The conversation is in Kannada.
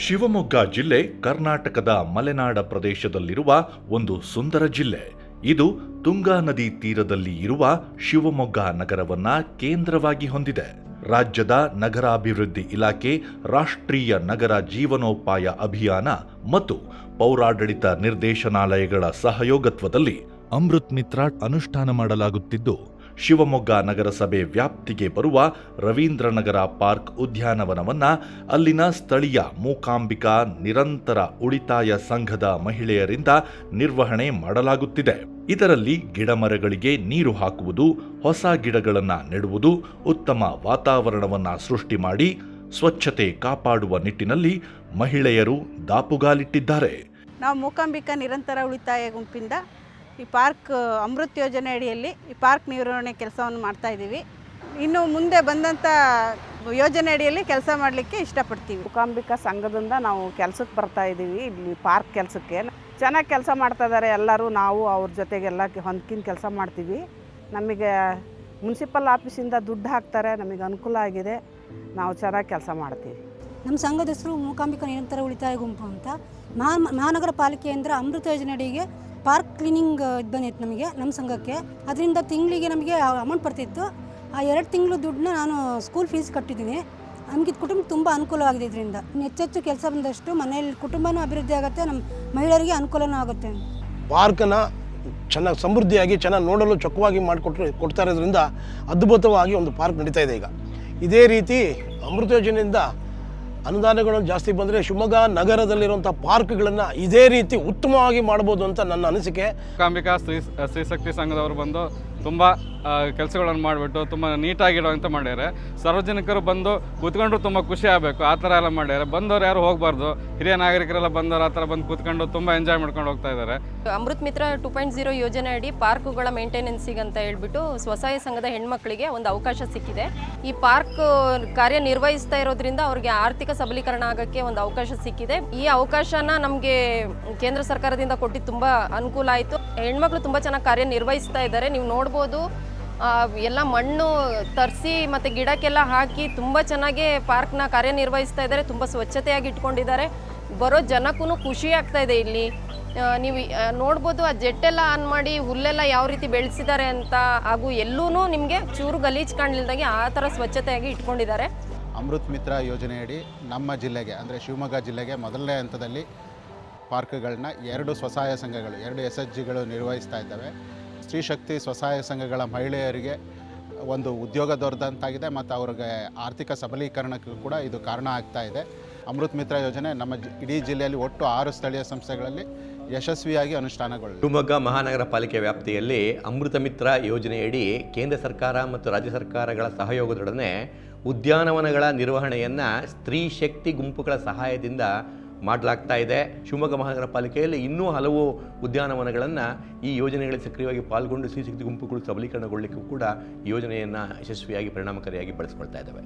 ಶಿವಮೊಗ್ಗ ಜಿಲ್ಲೆ ಕರ್ನಾಟಕದ ಮಲೆನಾಡ ಪ್ರದೇಶದಲ್ಲಿರುವ ಒಂದು ಸುಂದರ ಜಿಲ್ಲೆ. ಇದು ತುಂಗಾ ನದಿ ತೀರದಲ್ಲಿ ಇರುವ ಶಿವಮೊಗ್ಗ ನಗರವನ್ನ ಕೇಂದ್ರವಾಗಿ ಹೊಂದಿದೆ. ರಾಜ್ಯದ ನಗರಾಭಿವೃದ್ಧಿ ಇಲಾಖೆ, ರಾಷ್ಟ್ರೀಯ ನಗರ ಜೀವನೋಪಾಯ ಅಭಿಯಾನ ಮತ್ತು ಪೌರಾಡಳಿತ ನಿರ್ದೇಶನಾಲಯಗಳ ಸಹಯೋಗತ್ವದಲ್ಲಿ ಅಮೃತ್ ಮಿತ್ರ ಅನುಷ್ಠಾನ ಮಾಡಲಾಗುತ್ತಿದ್ದು, ಶಿವಮೊಗ್ಗ ನಗರಸಭೆ ವ್ಯಾಪ್ತಿಗೆ ಬರುವ ರವೀಂದ್ರನಗರ ಪಾರ್ಕ್ ಉದ್ಯಾನವನವನ್ನ ಅಲ್ಲಿನ ಸ್ಥಳೀಯ ಮೂಕಾಂಬಿಕಾ ನಿರಂತರ ಉಳಿತಾಯ ಸಂಘದ ಮಹಿಳೆಯರಿಂದ ನಿರ್ವಹಣೆ ಮಾಡಲಾಗುತ್ತಿದೆ. ಇದರಲ್ಲಿ ಗಿಡಮರಗಳಿಗೆ ನೀರು ಹಾಕುವುದು, ಹೊಸ ಗಿಡಗಳನ್ನು ನೆಡುವುದು, ಉತ್ತಮ ವಾತಾವರಣವನ್ನ ಸೃಷ್ಟಿ ಮಾಡಿ ಸ್ವಚ್ಛತೆ ಕಾಪಾಡುವ ನಿಟ್ಟಿನಲ್ಲಿ ಮಹಿಳೆಯರು ದಾಪುಗಾಲಿಟ್ಟಿದ್ದಾರೆ. ನಾವು ಮೂಕಾಂಬಿಕಾ ನಿರಂತರ ಉಳಿತಾಯ ಗುಂಪಿಂದ ಈ ಪಾರ್ಕ್ ಅಮೃತ್ ಯೋಜನೆ ಅಡಿಯಲ್ಲಿ ಈ ಪಾರ್ಕ್ ನಿರ್ವಹಣೆ ಕೆಲಸವನ್ನು ಮಾಡ್ತಾ ಇದ್ದೀವಿ. ಇನ್ನು ಮುಂದೆ ಬಂದಂಥ ಯೋಜನೆ ಅಡಿಯಲ್ಲಿ ಕೆಲಸ ಮಾಡಲಿಕ್ಕೆ ಇಷ್ಟಪಡ್ತೀವಿ. ಮೂಕಾಂಬಿಕಾ ಸಂಘದಿಂದ ನಾವು ಕೆಲಸಕ್ಕೆ ಬರ್ತಾ ಇದ್ದೀವಿ. ಇಲ್ಲಿ ಪಾರ್ಕ್ ಕೆಲಸಕ್ಕೆ ಚೆನ್ನಾಗಿ ಕೆಲಸ ಮಾಡ್ತಾ ಇದ್ದಾರೆ ಎಲ್ಲರೂ. ನಾವು ಅವ್ರ ಜೊತೆಗೆಲ್ಲ ಹೊಂದ್ಕಿನ ಕೆಲಸ ಮಾಡ್ತೀವಿ. ನಮಗೆ ಮುನ್ಸಿಪಲ್ ಆಫೀಸಿಂದ ದುಡ್ಡು ಹಾಕ್ತಾರೆ, ನಮಗೆ ಅನುಕೂಲ ಆಗಿದೆ. ನಾವು ಚೆನ್ನಾಗಿ ಕೆಲಸ ಮಾಡ್ತೀವಿ. ನಮ್ಮ ಸಂಘದ ಹೆಸರು ಮೂಕಾಂಬಿಕಾ ನಿರಂತರ ಉಳಿತಾಯ ಗುಂಪು ಅಂತ. ಮಹಾನಗರ ಪಾಲಿಕೆಯಿಂದ ಅಮೃತ ಯೋಜನೆ ಅಡಿಗೆ ಪಾರ್ಕ್ ಕ್ಲೀನಿಂಗ್ ಇದು ಬಂದಿತ್ತು ನಮಗೆ, ನಮ್ಮ ಸಂಘಕ್ಕೆ. ಅದರಿಂದ ತಿಂಗಳಿಗೆ ನಮಗೆ ಅಮೌಂಟ್ ಬರ್ತಿತ್ತು. ಆ 2 ತಿಂಗಳು ದುಡ್ಡನ್ನ ನಾನು ಸ್ಕೂಲ್ ಫೀಸ್ ಕಟ್ಟಿದ್ದೀನಿ. ನಮಗೆ ಕುಟುಂಬಕ್ಕೆ ತುಂಬ ಅನುಕೂಲವಾಗಿದೆ. ಇದರಿಂದ ಹೆಚ್ಚೆಚ್ಚು ಕೆಲಸ ಬಂದಷ್ಟು ಮನೆಯಲ್ಲಿ ಕುಟುಂಬನೂ ಅಭಿವೃದ್ಧಿ ಆಗುತ್ತೆ, ನಮ್ಮ ಮಹಿಳೆಯರಿಗೆ ಅನುಕೂಲನೂ ಆಗುತ್ತೆ. ಪಾರ್ಕನ್ನು ಚೆನ್ನಾಗಿ ಸಮೃದ್ಧಿಯಾಗಿ ಚೆನ್ನಾಗಿ ನೋಡಲು ಚೊಕ್ಕವಾಗಿ ಕೊಡ್ತಾ ಇರೋದ್ರಿಂದ ಅದ್ಭುತವಾಗಿ ಒಂದು ಪಾರ್ಕ್ ನಡೀತಾ ಇದೆ. ಈಗ ಇದೇ ರೀತಿ ಅಮೃತ ಯೋಜನೆಯಿಂದ ಅನುದಾನಗಳು ಜಾಸ್ತಿ ಬಂದರೆ ಶಿವಮೊಗ್ಗ ನಗರದಲ್ಲಿರುವಂಥ ಪಾರ್ಕ್ಗಳನ್ನು ಇದೇ ರೀತಿ ಉತ್ತಮವಾಗಿ ಮಾಡ್ಬೋದು ಅಂತ ನನ್ನ ಅನಿಸಿಕೆ. ಮೂಕಾಂಬಿಕಾ ಸ್ತ್ರೀಶಕ್ತಿ ಸಂಘದವರು ಬಂದು ತುಂಬ ಕೆಲಸಗಳನ್ನು ಮಾಡಿಬಿಟ್ಟು ತುಂಬ ನೀಟಾಗಿಡುವಂತ ಮಾಡ್ಯಾರೆ. ಸಾರ್ವಜನಿಕರು ಬಂದು ಕೂತ್ಕೊಂಡ್ರು ತುಂಬ ಖುಷಿ ಆಗಬೇಕು, ಆ ಥರ ಎಲ್ಲ ಮಾಡ್ಯಾರೆ. ಬಂದವರು ಯಾರು ಹೋಗಬಾರ್ದು, ಹಿರಿಯ ನಾಗರಿಕರೆಲ್ಲ ಬಂದವರು ಆ ಥರ ಬಂದು ಕೂತ್ಕೊಂಡು ತುಂಬ ಎಂಜಾಯ್ ಮಾಡ್ಕೊಂಡು ಹೋಗ್ತಾ ಇದ್ದಾರೆ. ಅಮೃತ್ ಮಿತ್ರ 2.0 ಯೋಜನೆ ಅಡಿ ಪಾರ್ಕ್ಗಳ ಮೇಂಟೆನೆನ್ಸಿಗೆ ಅಂತ ಹೇಳ್ಬಿಟ್ಟು ಸ್ವಸಹಾಯ ಸಂಘದ ಹೆಣ್ಮಕ್ಳಿಗೆ ಒಂದು ಅವಕಾಶ ಸಿಕ್ಕಿದೆ. ಈ ಪಾರ್ಕ್ ಕಾರ್ಯನಿರ್ವಹಿಸ್ತಾ ಇರೋದ್ರಿಂದ ಅವ್ರಿಗೆ ಆರ್ಥಿಕ ಸಬಲೀಕರಣ ಆಗೋಕ್ಕೆ ಒಂದು ಅವಕಾಶ ಸಿಕ್ಕಿದೆ. ಈ ಅವಕಾಶನ ನಮಗೆ ಕೇಂದ್ರ ಸರ್ಕಾರದಿಂದ ಕೊಟ್ಟು ತುಂಬ ಅನುಕೂಲ ಆಯಿತು. ಹೆಣ್ಮಕ್ಳು ತುಂಬ ಚೆನ್ನಾಗಿ ಕಾರ್ಯನಿರ್ವಹಿಸ್ತಾ ಇದ್ದಾರೆ. ನೀವು ನೋಡ್ಬೋದು, ಎಲ್ಲ ಮಣ್ಣು ತರಿಸಿ ಮತ್ತು ಗಿಡಕ್ಕೆಲ್ಲ ಹಾಕಿ ತುಂಬ ಚೆನ್ನಾಗಿ ಪಾರ್ಕ್ನ ಕಾರ್ಯನಿರ್ವಹಿಸ್ತಾ ಇದ್ದಾರೆ. ತುಂಬ ಸ್ವಚ್ಛತೆಯಾಗಿ ಇಟ್ಕೊಂಡಿದ್ದಾರೆ. ಬರೋ ಜನಕ್ಕೂ ಖುಷಿ ಆಗ್ತಾ ಇದೆ. ಇಲ್ಲಿ ನೀವು ನೋಡ್ಬೋದು, ಆ ಜೆಟ್ಟೆಲ್ಲ ಆನ್ ಮಾಡಿ ಹುಲ್ಲೆಲ್ಲ ಯಾವ ರೀತಿ ಬೆಳೆಸಿದ್ದಾರೆ ಅಂತ, ಹಾಗೂ ಎಲ್ಲೂ ನಿಮಗೆ ಚೂರು ಗಲೀಜು ಕಾಣಲಿಲ್ದಂಗೆ ಆ ಥರ ಸ್ವಚ್ಛತೆಯಾಗಿ ಇಟ್ಕೊಂಡಿದ್ದಾರೆ. ಅಮೃತ್ ಮಿತ್ರ ಯೋಜನೆಯಡಿ ನಮ್ಮ ಜಿಲ್ಲೆಗೆ ಅಂದರೆ ಶಿವಮೊಗ್ಗ ಜಿಲ್ಲೆಗೆ ಮೊದಲನೇ ಹಂತದಲ್ಲಿ ಪಾರ್ಕ್ಗಳನ್ನ 2 ಸ್ವಸಹಾಯ ಸಂಘಗಳು, 2 SHGಗಳು ನಿರ್ವಹಿಸ್ತಾ ಇದ್ದಾವೆ. ಸ್ತ್ರೀಶಕ್ತಿ ಸ್ವಸಹಾಯ ಸಂಘಗಳ ಮಹಿಳೆಯರಿಗೆ ಒಂದು ಉದ್ಯೋಗ ದೊರೆದಂತಾಗಿದೆ ಮತ್ತು ಅವ್ರಿಗೆ ಆರ್ಥಿಕ ಸಬಲೀಕರಣಕ್ಕೂ ಕೂಡ ಇದು ಕಾರಣ ಆಗ್ತಾ ಇದೆ. ಅಮೃತ್ ಮಿತ್ರ ಯೋಜನೆ ನಮ್ಮ ಇಡೀ ಜಿಲ್ಲೆಯಲ್ಲಿ ಒಟ್ಟು 6 ಸ್ಥಳೀಯ ಸಂಸ್ಥೆಗಳಲ್ಲಿ ಯಶಸ್ವಿಯಾಗಿ ಅನುಷ್ಠಾನಗೊಳ್ಳಿದೆ. ಶಿವಮೊಗ್ಗ ಮಹಾನಗರ ಪಾಲಿಕೆ ವ್ಯಾಪ್ತಿಯಲ್ಲಿ ಅಮೃತ ಮಿತ್ರ ಯೋಜನೆಯಡಿ ಕೇಂದ್ರ ಸರ್ಕಾರ ಮತ್ತು ರಾಜ್ಯ ಸರ್ಕಾರಗಳ ಸಹಯೋಗದೊಡನೆ ಉದ್ಯಾನವನಗಳ ನಿರ್ವಹಣೆಯನ್ನು ಸ್ತ್ರೀ ಶಕ್ತಿ ಗುಂಪುಗಳ ಸಹಾಯದಿಂದ ಮಾಡಲಾಗ್ತಾ ಇದೆ. ಶಿವಮೊಗ್ಗ ಮಹಾನಗರ ಪಾಲಿಕೆಯಲ್ಲಿ ಇನ್ನೂ ಹಲವು ಉದ್ಯಾನವನಗಳನ್ನು ಈ ಯೋಜನೆಗಳಲ್ಲಿ ಸಕ್ರಿಯವಾಗಿ ಪಾಲ್ಗೊಂಡು ಸ್ತ್ರೀ ಶಕ್ತಿ ಗುಂಪುಗಳು ಸಬಲೀಕರಣಗೊಳ್ಳಲಿಕ್ಕೂ ಕೂಡ ಈ ಯೋಜನೆಯನ್ನು ಯಶಸ್ವಿಯಾಗಿ ಪರಿಣಾಮಕಾರಿಯಾಗಿ ಬಳಸಿಕೊಳ್ತಾ ಇದ್ದಾವೆ.